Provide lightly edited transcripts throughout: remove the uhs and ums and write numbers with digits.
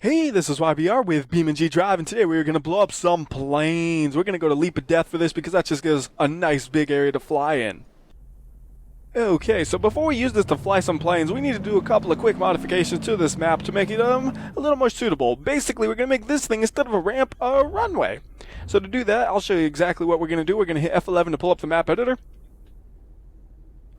Hey, this is WhyBeAre with BeamNG.drive, and today we're going to blow up some planes. We're going to go to Leap of Death for this because that just gives a nice big area to fly in. Okay, so before we use this to fly some planes, we need to do a couple of quick modifications to this map to make it a little more suitable. Basically, we're going to make this thing, instead of a ramp, a runway. So to do that, I'll show you exactly what we're going to do. We're going to hit F11 to pull up the map editor.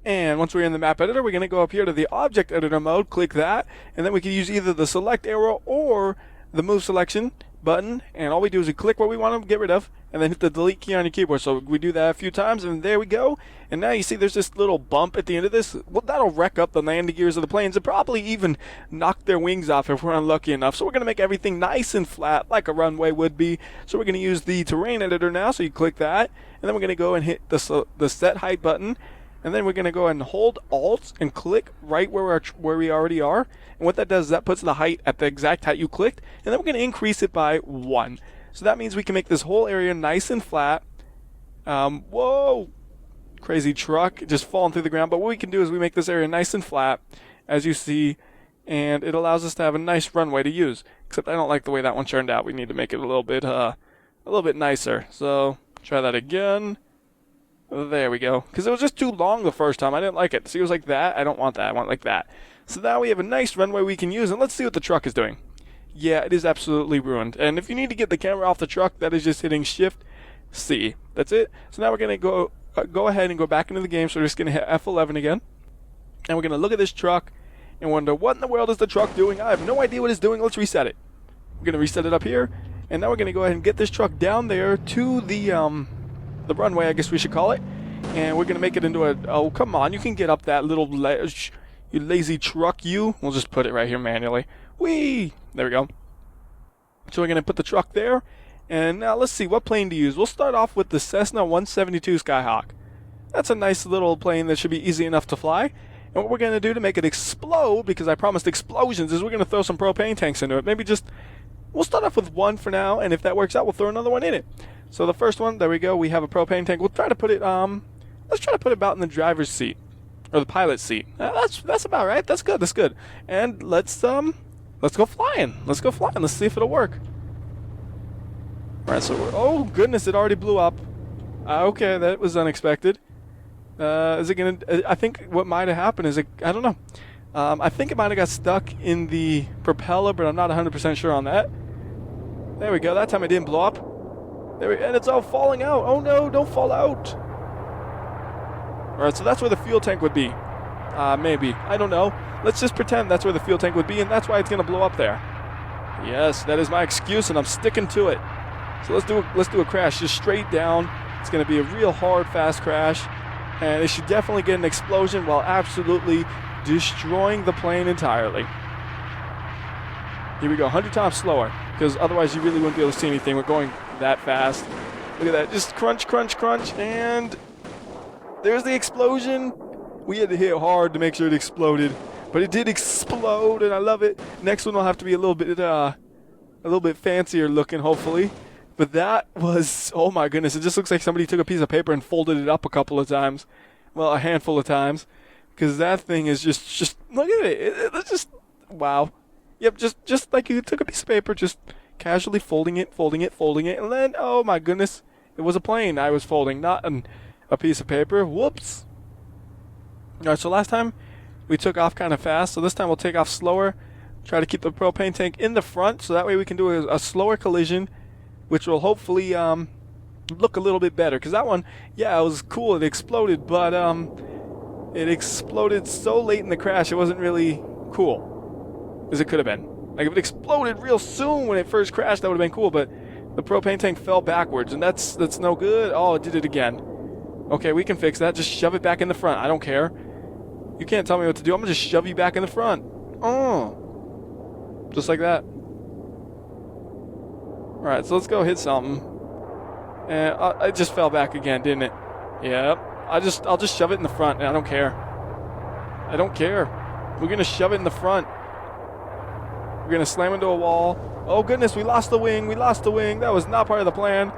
And once we're in the map editor, we're going to go up here to the object editor mode, click that, and then we can use either the select arrow or the move selection button, and all we do is we click what we want to get rid of, and then hit the delete key on your keyboard. So we do that a few times, and there we go. And now you see there's this little bump at the end of this. Well, that'll wreck up the landing gears of the planes and probably even knock their wings off if we're unlucky enough. So we're going to make everything nice and flat like a runway would be. So we're going to use the terrain editor now, so you click that, and then we're going to go and hit the set height button. And then we're going to go ahead and hold Alt and click right where we already are. And what that does is that puts the height at the exact height you clicked. And then we're going to increase it by 1. So that means we can make this whole area nice and flat. Whoa! Crazy truck just falling through the ground. But what we can do is we make this area nice and flat, as you see. And it allows us to have a nice runway to use. Except I don't like the way that one turned out. We need to make it a little bit nicer. So try that again. There we go. Because it was just too long the first time. I didn't like it. See, it was like that. I don't want that. I want it like that. So now we have a nice runway we can use. And let's see what the truck is doing. Yeah, it is absolutely ruined. And if you need to get the camera off the truck, that is just hitting Shift-C. That's it. So now we're going to go ahead and go back into the game. So we're just going to hit F11 again. And we're going to look at this truck and wonder, what in the world is the truck doing? I have no idea what it's doing. Let's reset it. We're going to reset it up here. And now we're going to go ahead and get this truck down there to the runway, I guess we should call it, and we're gonna make it into a, oh come on, you can get up that little ledge, you lazy truck, you. We'll just put it right here manually. Whee! There we go. So we're gonna put the truck there, and now let's see what plane to use. We'll start off with the Cessna 172 Skyhawk. That's a nice little plane that should be easy enough to fly. And what we're gonna do to make it explode, because I promised explosions, is we're gonna throw some propane tanks into it. Maybe just, we'll start off with one for now, and if that works out, we'll throw another one in it. So the first one, there we go, we have a propane tank. We'll try to put it, let's try to put it about in the driver's seat, or the pilot's seat. That's about right, that's good, that's good. And let's go flying, let's see if it'll work. Alright, so oh goodness, it already blew up. Okay, that was unexpected. Is it gonna, I think what might have happened is, I don't know. I think it might have got stuck in the propeller, but I'm not 100% sure on that. There we go, that time it didn't blow up. And it's all falling out. Oh no, don't fall out. Alright, so that's where the fuel tank would be. Maybe. I don't know. Let's just pretend that's where the fuel tank would be, and that's why it's going to blow up there. Yes, that is my excuse, and I'm sticking to it. So let's do a crash just straight down. It's going to be a real hard, fast crash. And it should definitely get an explosion while absolutely destroying the plane entirely. Here we go, 100 times slower, because otherwise you really wouldn't be able to see anything. We're going that fast. Look at that, just crunch, crunch, crunch, and there's the explosion. We had to hit hard to make sure it exploded, but it did explode, and I love it. Next one will have to be a little bit fancier looking, hopefully. But that was, oh my goodness, it just looks like somebody took a piece of paper and folded it up a couple of times. Well, a handful of times, because that thing is just look at it. It's just, wow. Yep, just like you took a piece of paper, just casually folding it, and then, oh my goodness, it was a plane I was folding, not a piece of paper. Whoops. Alright, so last time we took off kind of fast, so this time we'll take off slower, try to keep the propane tank in the front, so that way we can do a slower collision, which will hopefully look a little bit better, because that one, yeah, it was cool, it exploded, but it exploded so late in the crash, it wasn't really cool. As it could have been. Like if it exploded real soon when it first crashed, that would have been cool, but the propane tank fell backwards, and that's no good. Oh, it did it again. Okay, we can fix that. Just shove it back in the front. I don't care. You can't tell me what to do. I'm gonna just shove you back in the front. Oh. Just like that. Alright, so let's go hit something. And it just fell back again, didn't it? Yep. I'll just shove it in the front. I don't care. I don't care. We're gonna shove it in the front. We're going to slam into a wall. Oh goodness, we lost the wing. That was not part of the plan.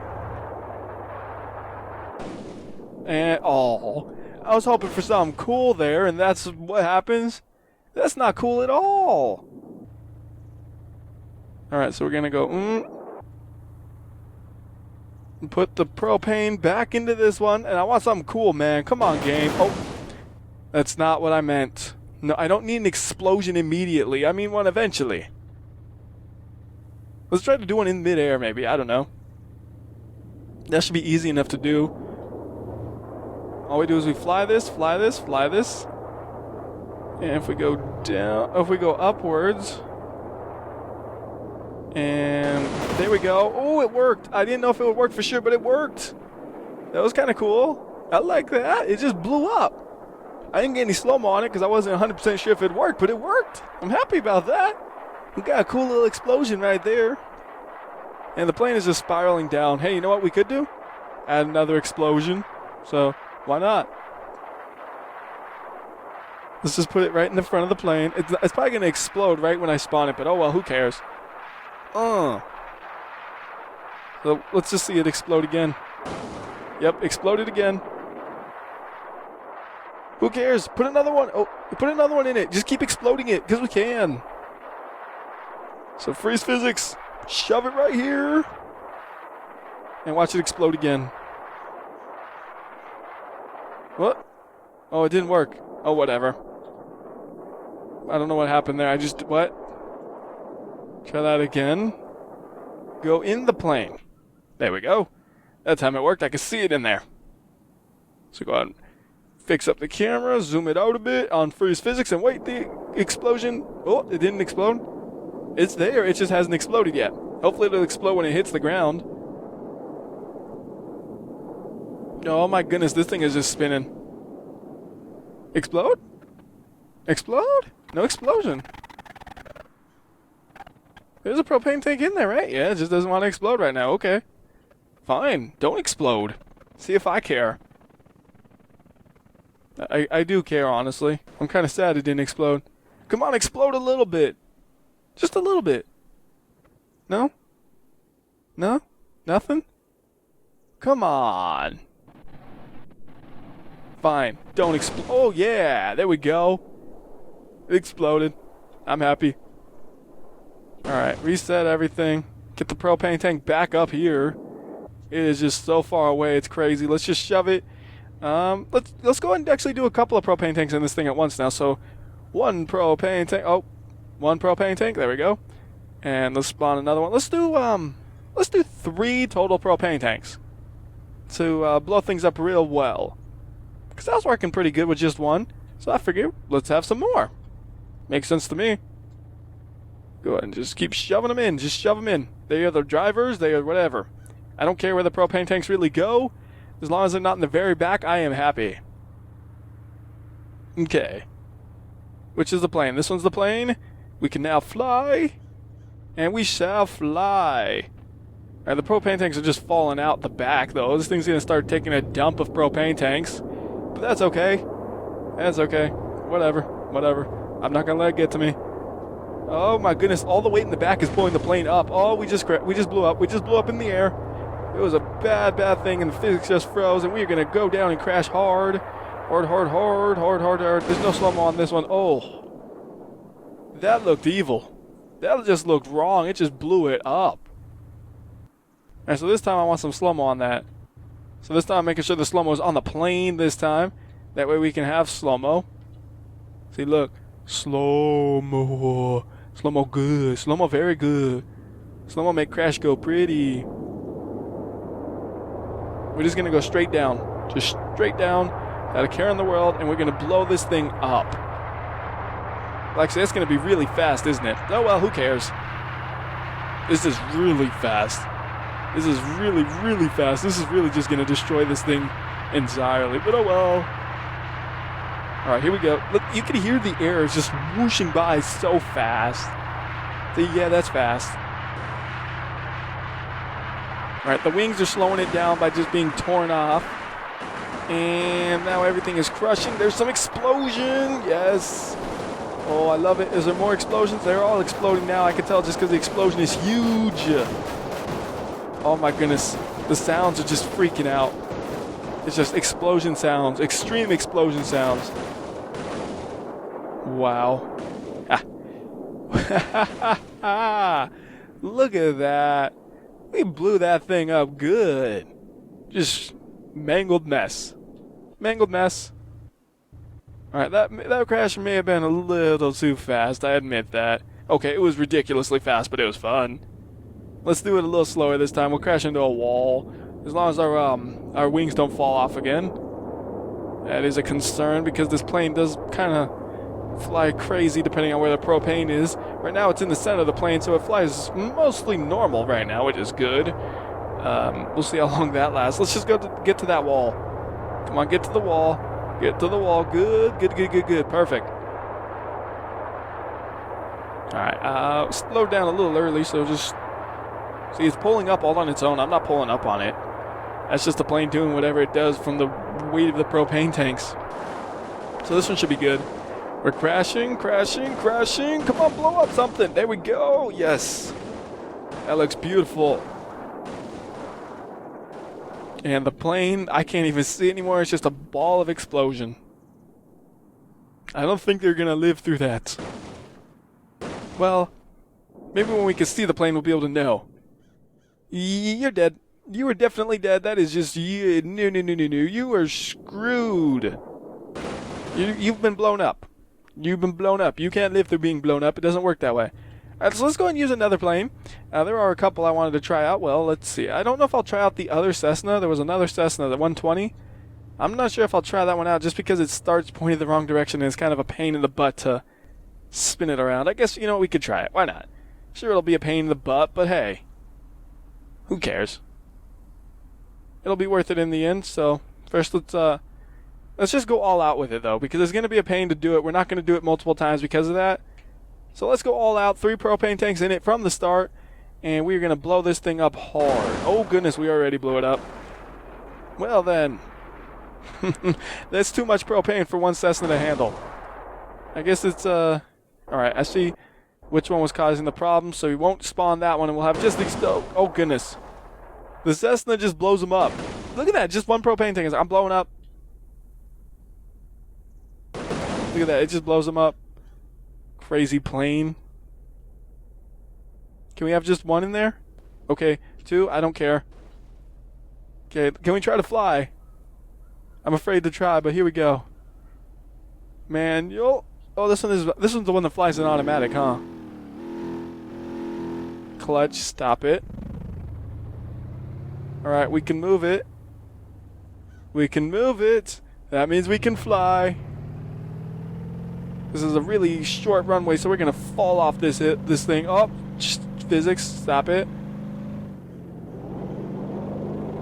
And, oh, I was hoping for something cool there, and that's what happens. That's not cool at all. Alright, so we're gonna go, and put the propane back into this one, and I want something cool, man. Come on, game. Oh, that's not what I meant. No, I don't need an explosion immediately. I mean one eventually. Let's try to do one in midair, maybe. I don't know. That should be easy enough to do. All we do is we fly this, fly this, fly this. And if we go down, if we go upwards, and there we go. Oh, it worked. I didn't know if it would work for sure, but it worked. That was kind of cool. I like that. It just blew up. I didn't get any slow-mo on it because I wasn't 100% sure if it worked, but it worked. I'm happy about that. We got a cool little explosion right there. And the plane is just spiraling down. Hey, you know what we could do? Add another explosion. So, why not? Let's just put it right in the front of the plane. It's probably going to explode right when I spawn it, but oh well, who cares? So, let's just see it explode again. Yep, exploded again. Who cares? Put another one. Oh, put another one in it. Just keep exploding it, because we can. So, freeze physics. Shove it right here. And watch it explode again. What? Oh, it didn't work. Oh, whatever. I don't know what happened there. What? Try that again. Go in the plane. There we go. That time it worked. I can see it in there. So go ahead and fix up the camera, zoom it out a bit on freeze physics, and wait, the explosion. Oh, it didn't explode. It's there. It just hasn't exploded yet. Hopefully it'll explode when it hits the ground. Oh my goodness, this thing is just spinning. Explode? Explode? No explosion. There's a propane tank in there, right? Yeah, it just doesn't want to explode right now. Okay. Fine. Don't explode. See if I care. I do care, honestly. I'm kind of sad it didn't explode. Come on, explode a little bit. Just a little bit. No? No? Nothing? Come on. Fine. Don't explode. Oh, yeah. There we go. It exploded. I'm happy. Alright, reset everything. Get the propane tank back up here. It is just so far away, it's crazy. Let's just shove it. Let's go ahead and actually do a couple of propane tanks in this thing at once now. So, one propane tank. Oh, one propane tank. There we go. And let's spawn another one. Let's do 3 total propane tanks to blow things up real well. Because that was working pretty good with just one. So I figured, let's have some more. Makes sense to me. Go ahead and just keep shoving them in. Just shove them in. They are the drivers. They are whatever. I don't care where the propane tanks really go. As long as they're not in the very back, I am happy. Okay. Which is the plane? This one's the plane. We can now fly. And we shall fly. Alright, the propane tanks are just falling out the back, though. This thing's going to start taking a dump of propane tanks. But that's okay. That's okay. Whatever. Whatever. I'm not going to let it get to me. Oh my goodness, all the weight in the back is pulling the plane up. Oh, we just blew up. We just blew up in the air. It was a bad, bad thing, and the physics just froze, and we are going to go down and crash hard. Hard, hard, hard, hard, hard, hard. There's no slow-mo on this one. Oh. That looked evil. That just looked wrong. It just blew it up. Alright, so this time I want some slow-mo on that. So this time I'm making sure the slow-mo is on the plane this time. That way we can have slow-mo. See, look. Slow-mo. Slow-mo good. Slow-mo very good. Slow-mo make crash go pretty. We're just going to go straight down. Just straight down. Not a care in the world. And we're going to blow this thing up. Like I said, it's going to be really fast, isn't it? Oh, well, who cares? This is really fast. This is really, really fast. This is really just going to destroy this thing entirely. But oh, well. All right, here we go. Look, you can hear the air just whooshing by so fast. So, yeah, that's fast. All right, the wings are slowing it down by just being torn off. And now everything is crushing. There's some explosion. Yes. Oh, I love it. Is there more explosions? They're all exploding now. I can tell just because the explosion is huge. Oh, my goodness. The sounds are just freaking out. It's just explosion sounds. Extreme explosion sounds. Wow. Look at that. We blew that thing up good. Just mangled mess. Mangled mess. Alright, that crash may have been a little too fast, I admit that. Okay, it was ridiculously fast, but it was fun. Let's do it a little slower this time. We'll crash into a wall. As long as our wings don't fall off again. That is a concern because this plane does kind of fly crazy depending on where the propane is. Right now it's in the center of the plane, so it flies mostly normal right now, which is good. We'll see how long that lasts. Let's just get to that wall. Come on, get to the wall. Get to the wall. Good, good, good, good, good. Perfect. Alright, slow down a little early, so just... See, it's pulling up all on its own. I'm not pulling up on it. That's just the plane doing whatever it does from the weight of the propane tanks. So this one should be good. We're crashing, crashing, crashing. Come on, blow up something. There we go. Yes. That looks beautiful. And the plane, I can't even see anymore. It's just a ball of explosion. I don't think they're going to live through that. Well, maybe when we can see the plane, we'll be able to know. You're dead. You are definitely dead. That is just you. No. You are screwed. You've been blown up. You've been blown up. You can't live through being blown up. It doesn't work that way. Alright, so let's go ahead and use another plane. There are a couple I wanted to try out. Well, let's see. I don't know if I'll try out the other Cessna. There was another Cessna, the 120. I'm not sure if I'll try that one out just because it starts pointing the wrong direction and it's kind of a pain in the butt to spin it around. I guess, we could try it. Why not? Sure, it'll be a pain in the butt, but hey. Who cares? It'll be worth it in the end, so first let's just go all out with it, though, because it's going to be a pain to do it. We're not going to do it multiple times because of that. So let's go all out. 3 propane tanks in it from the start, and we're going to blow this thing up hard. Oh, goodness, we already blew it up. Well, then. That's too much propane for one Cessna to handle. I guess it's, alright, I see which one was causing the problem, so we won't spawn that one, and we'll have just these... Oh, goodness. The Cessna just blows them up. Look at that, just one propane tank. I'm blowing up. Look at that, it just blows them up. Crazy plane. Can we have just one in there? Okay, 2, I don't care. Okay, can we try to fly? I'm afraid to try, but here we go. Man, oh, this one's the one that flies in automatic, huh? Clutch, stop it. Alright, we can move it. We can move it. That means we can fly. This is a really short runway, so we're gonna fall off this thing. Oh, physics, stop it.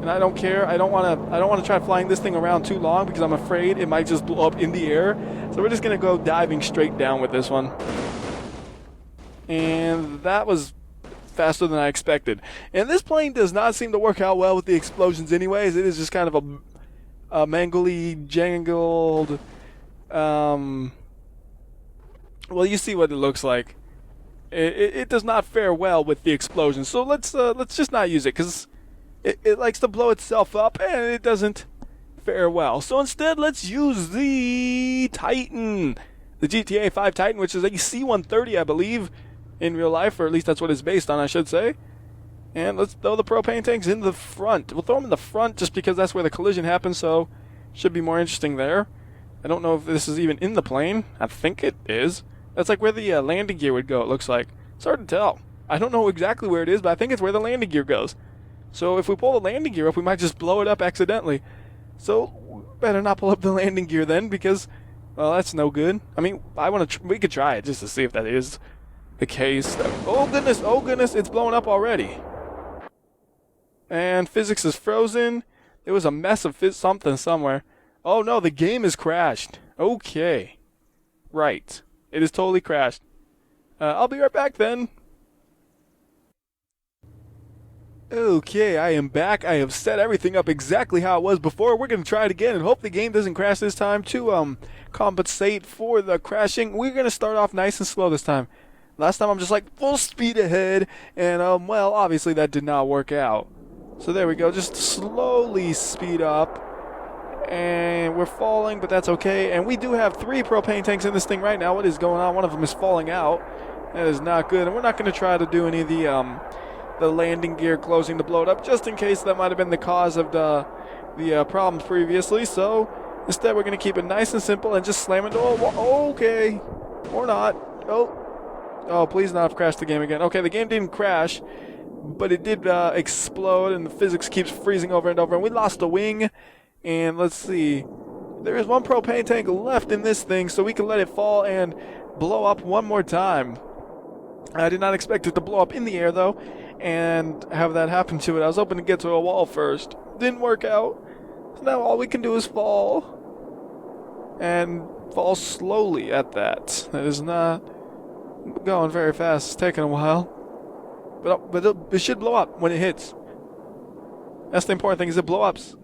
And I don't care. I don't wanna try flying this thing around too long because I'm afraid it might just blow up in the air. So we're just gonna go diving straight down with this one. And that was faster than I expected. And this plane does not seem to work out well with the explosions anyways. It is just kind of a mangly, jangled, well, you see what it looks like. It does not fare well with the explosions. So let's just not use it because it likes to blow itself up and it doesn't fare well. So instead, let's use the Titan, the GTA 5 Titan, which is a C-130, I believe, in real life, or at least that's what it's based on, I should say. And let's throw the propane tanks in the front. We'll throw them in the front just because that's where the collision happens, so should be more interesting there. I don't know if this is even in the plane. I think it is. That's like where the landing gear would go, it looks like. It's hard to tell. I don't know exactly where it is, but I think it's where the landing gear goes. So if we pull the landing gear up, we might just blow it up accidentally. So better not pull up the landing gear then, because, well, that's no good. I mean, we could try it just to see if that is the case. Oh goodness, it's blowing up already. And physics is frozen. There was a mess of something somewhere. Oh no, the game has crashed. Okay. Right. It is totally crashed. I'll be right back then. Okay, I am back. I have set everything up exactly how it was before. We're going to try it again and hope the game doesn't crash this time to compensate for the crashing. We're going to start off nice and slow this time. Last time I'm just like full speed ahead, and well, obviously that did not work out. So there we go, just slowly speed up. And we're falling, but that's okay. And we do have 3 propane tanks in this thing right now. What is going on? One of them is falling out. That is not good, and we're not going to try to do any of the landing gear closing to blow it up, just in case that might have been the cause of the problems previously. So instead, we're going to keep it nice and simple and just slam into a wall. Okay, or not. Oh, please not have crashed the game again. Okay, the game didn't crash, but it did explode, and the physics keeps freezing over and over, and we lost a wing. And let's see, there is one propane tank left in this thing, so we can let it fall and blow up one more time. I did not expect it to blow up in the air, though, and have that happen to it. I was hoping to get to a wall first. Didn't work out. So now all we can do is fall. And fall slowly at that. That is not going very fast. It's taking a while. But it should blow up when it hits. That's the important thing, is it blows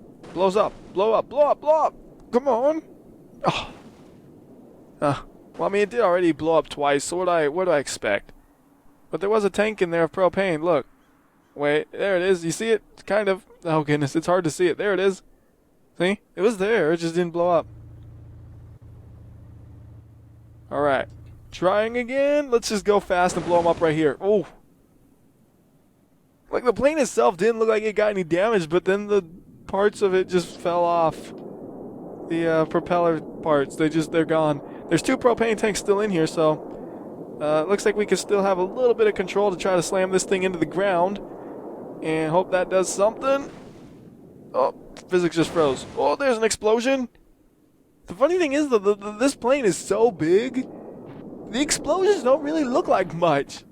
up. Blow up, blow up, blow up. Come on. Oh. Well, I mean, it did already blow up twice, so what do I expect? But there was a tank in there of propane. Look. Wait, there it is. You see it? Kind of. Oh, goodness. It's hard to see it. There it is. See? It was there. It just didn't blow up. Alright. Trying again. Let's just go fast and blow them up right here. Oh. Like, the plane itself didn't look like it got any damage, but then the parts of it just fell off. The propeller parts. They're gone. There's 2 propane tanks still in here, so looks like we can still have a little bit of control to try to slam this thing into the ground. And hope that does something. Oh, physics just froze. Oh, there's an explosion. The funny thing is, this plane is so big, the explosions don't really look like much.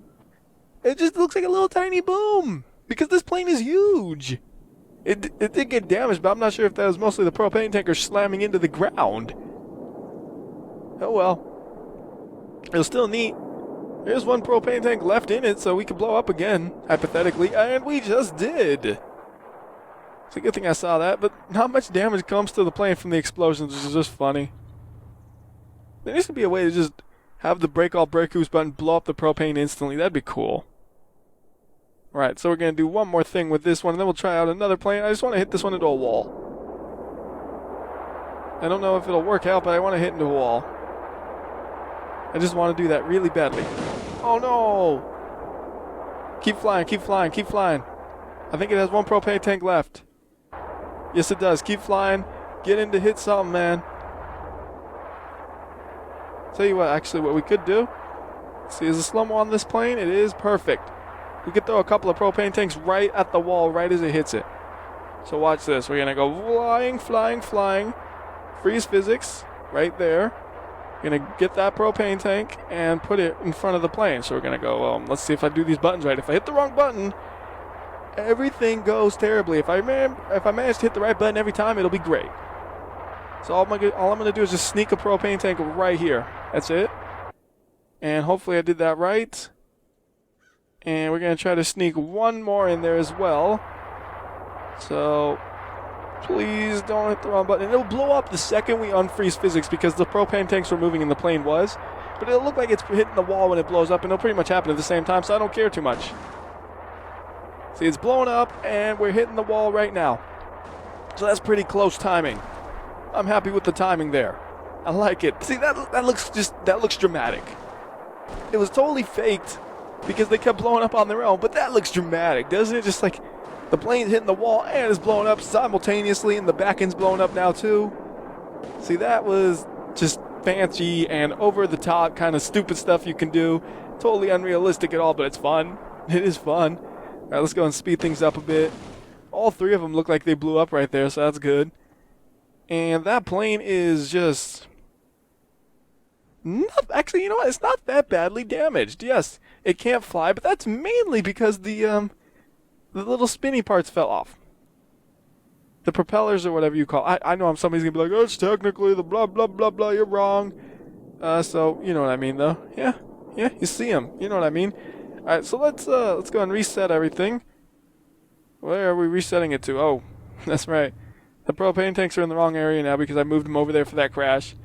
It just looks like a little tiny boom, because this plane is huge. It did get damaged, but I'm not sure if that was mostly the propane tanker slamming into the ground. Oh well. It was still neat. There's one propane tank left in it, so we could blow up again, hypothetically, and we just did. It's a good thing I saw that, but not much damage comes to the plane from the explosions, which is just funny. There needs to be a way to just have the break all break loose button blow up the propane instantly. That'd be cool. Alright, so we're going to do one more thing with this one, and then we'll try out another plane. I just want to hit this one into a wall. I don't know if it'll work out, but I want to hit into a wall. I just want to do that really badly. Oh no! Keep flying, keep flying, keep flying. I think it has one propane tank left. Yes, it does. Keep flying. Get in to hit something, man. Tell you what, actually, what we could do. See, is the slow-mo on this plane? It is perfect. We could throw a couple of propane tanks right at the wall, right as it hits it. So watch this. We're going to go flying, flying, flying. Freeze physics right there. Going to get that propane tank and put it in front of the plane. So we're going to go, let's see if I do these buttons right. If I hit the wrong button, everything goes terribly. If I manage to hit the right button every time, it'll be great. So all I'm going to do is just sneak a propane tank right here. That's it. And hopefully I did that right. And we're going to try to sneak one more in there as well. So please don't hit the wrong button. It'll blow up the second we unfreeze physics because the propane tanks were moving and the plane was. But it'll look like it's hitting the wall when it blows up, and it'll pretty much happen at the same time, so I don't care too much. See, it's blowing up, and we're hitting the wall right now. So that's pretty close timing. I'm happy with the timing there. I like it. See, that looks dramatic. It was totally faked because they kept blowing up on their own, but that looks dramatic, doesn't it? Just like the plane's hitting the wall and it's blowing up simultaneously, and the back end's blowing up now too. See, that was just fancy and over the top kind of stupid stuff you can do. Totally unrealistic at all, but it's fun. It is fun. All right, let's go and speed things up a bit. All 3 of them look like they blew up right there, so that's good. And that plane is just... Actually, you know what? It's not that badly damaged. Yes, it can't fly, but that's mainly because the little spinny parts fell off. The propellers or whatever you call it. I know somebody's going to be like, oh, it's technically the blah, blah, blah, blah, you're wrong. So, you know what I mean, though. Yeah, you see them. You know what I mean. All right, so let's go and reset everything. Where are we resetting it to? Oh, that's right. The propane tanks are in the wrong area now because I moved them over there for that crash.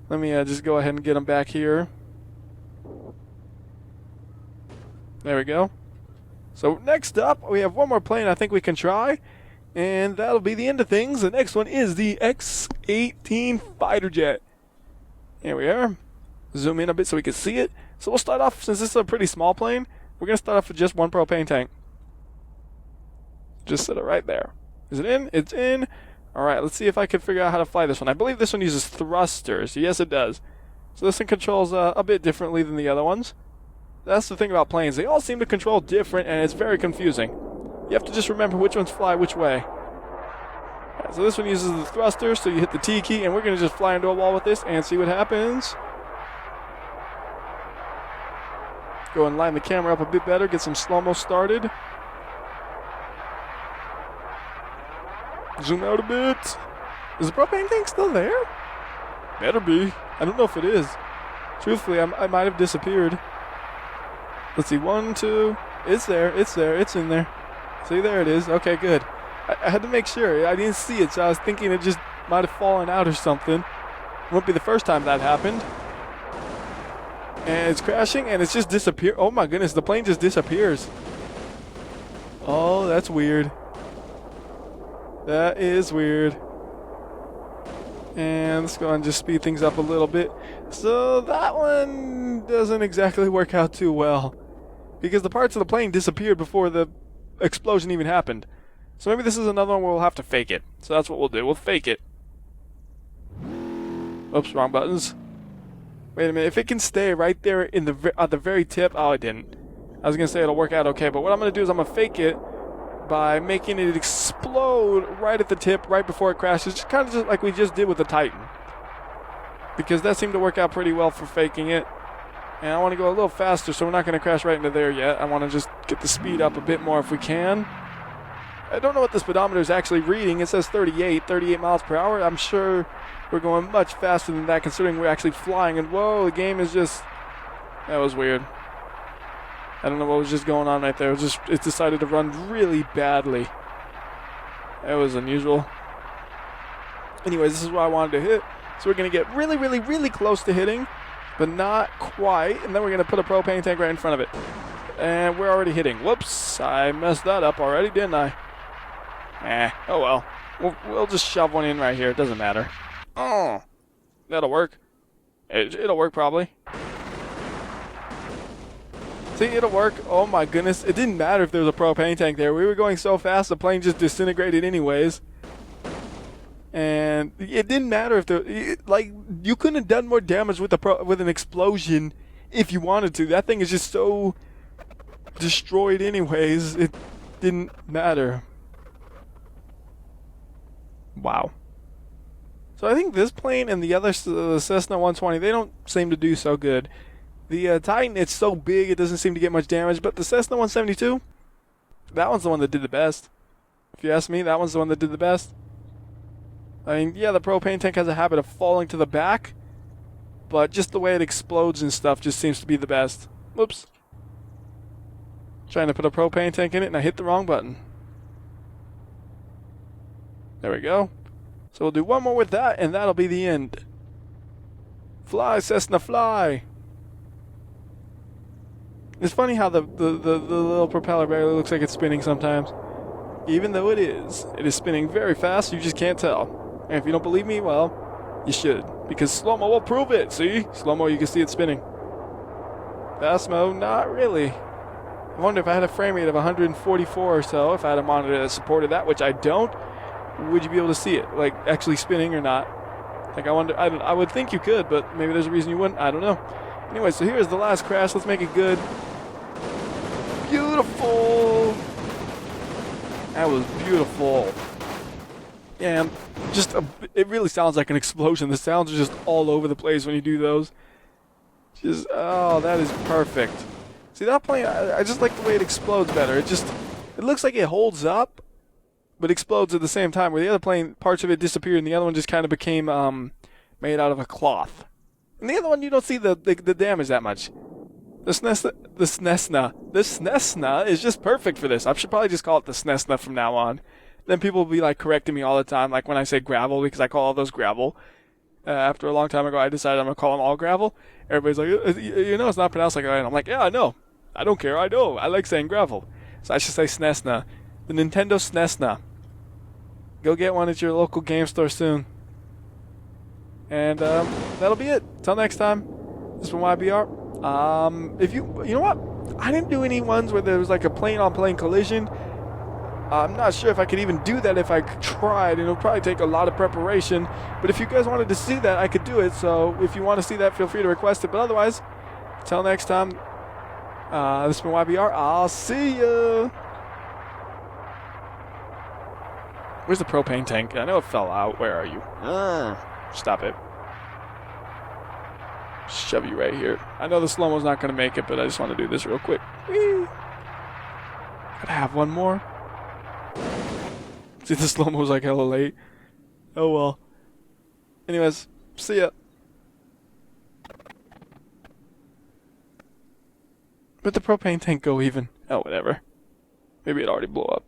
Let me just go ahead and get them back here. There we go. So next up, we have one more plane I think we can try. And that'll be the end of things. The next one is the X-18 fighter jet. Here we are. Zoom in a bit so we can see it. So we'll start off, since this is a pretty small plane, we're going to start off with just one propane tank. Just set it right there. Is it in? It's in. Alright, let's see if I can figure out how to fly this one. I believe this one uses thrusters. Yes, it does. So this one controls a bit differently than the other ones. That's the thing about planes. They all seem to control different, and it's very confusing. You have to just remember which ones fly which way. Right, so this one uses the thruster, so you hit the T key, and we're going to just fly into a wall with this and see what happens. Go and line the camera up a bit better, get some slow-mo started. Zoom out a bit. Is the propane tank still there? Better be. I don't know if it is. Truthfully, I might have disappeared. Let's see, 1, 2. It's there, it's there, it's in there. See, there it is. Okay, good. I had to make sure. I didn't see it, so I was thinking it just might have fallen out or something. It won't be the first time that happened. And it's crashing, and it's just disappeared. Oh my goodness, the plane just disappears. Oh, that's weird. That is weird. And let's go and just speed things up a little bit. So that one doesn't exactly work out too well, because the parts of the plane disappeared before the explosion even happened. So maybe this is another one where we'll have to fake it. So that's what we'll do. We'll fake it. Oops, wrong buttons. Wait a minute. If it can stay right there in at the very tip. Oh, it didn't. I was going to say it'll work out okay, but what I'm going to do is I'm going to fake it by making it explode right at the tip, right before it crashes, just kind of just like we just did with the Titan. Because that seemed to work out pretty well for faking it. And I want to go a little faster, so we're not going to crash right into there yet. I want to just get the speed up a bit more if we can. I don't know what the speedometer is actually reading. It says 38 miles per hour. I'm sure we're going much faster than that, considering we're actually flying. And whoa, the game is just... That was weird. I don't know what was just going on right there. It decided to run really badly. That was unusual. Anyways, this is what I wanted to hit. So we're going to get really, really, really close to hitting, but not quite. And then we're going to put a propane tank right in front of it. And we're already hitting. Whoops, I messed that up already, didn't I? Oh well. We'll just shove one in right here. It doesn't matter. Oh, that'll work. It'll work probably. See, it'll work. Oh my goodness. It didn't matter if there was a propane tank there. We were going so fast, the plane just disintegrated anyways. And it didn't matter if there... Like, you couldn't have done more damage with an explosion if you wanted to. That thing is just so destroyed anyways. It didn't matter. Wow. So I think this plane and the other Cessna 120, they don't seem to do so good. The Titan, it's so big, it doesn't seem to get much damage. But the Cessna 172, that one's the one that did the best. If you ask me, that one's the one that did the best. I mean, yeah, the propane tank has a habit of falling to the back, but just the way it explodes and stuff just seems to be the best. Whoops. Trying to put a propane tank in it, and I hit the wrong button. There we go. So we'll do one more with that, and that'll be the end. Fly, Cessna, fly! It's funny how the little propeller barely looks like it's spinning sometimes. Even though it is spinning very fast, you just can't tell. And if you don't believe me, well, you should. Because slow-mo will prove it, see? Slow-mo, you can see it spinning. Fast mode, not really. I wonder if I had a frame rate of 144 or so, if I had a monitor that supported that, which I don't, would you be able to see it, like, actually spinning or not? Like, I wonder, I would think you could, but maybe there's a reason you wouldn't, I don't know. Anyway, so here's the last crash, let's make it good. Beautiful! That was beautiful. And just, it really sounds like an explosion. The sounds are just all over the place when you do those. Just, oh, that is perfect. See, that plane, I just like the way it explodes better. It looks like it holds up, but explodes at the same time. Where the other plane, parts of it disappeared, and the other one just kind of became made out of a cloth. And the other one, you don't see the damage that much. The Cessna is just perfect for this. I should probably just call it the Cessna from now on. Then people will be like correcting me all the time, like when I say gravel, because I call all those gravel. After a long time ago, I decided I'm going to call them all gravel. Everybody's like, you know, it's not pronounced like that. And I'm like, yeah, I know. I don't care. I know. I like saying gravel. So I should say Cessna. The Nintendo Cessna. Go get one at your local game store soon. And that'll be it. Till next time. This has been WhyBeAre. If you know what? I didn't do any ones where there was like a plane-on-plane collision. I'm not sure if I could even do that if I tried, and it'll probably take a lot of preparation. But if you guys wanted to see that, I could do it. So if you want to see that, feel free to request it. But otherwise, until next time, this has been WhyBeAre. I'll see ya. Where's the propane tank? I know it fell out. Where are you? Stop it. Shove you right here. I know the slow-mo's not going to make it, but I just want to do this real quick. Whee! Gotta have one more. See, the slow-mo's like hella late. Oh well. Anyways, see ya. Where'd the propane tank go even? Oh, whatever. Maybe it already blew up.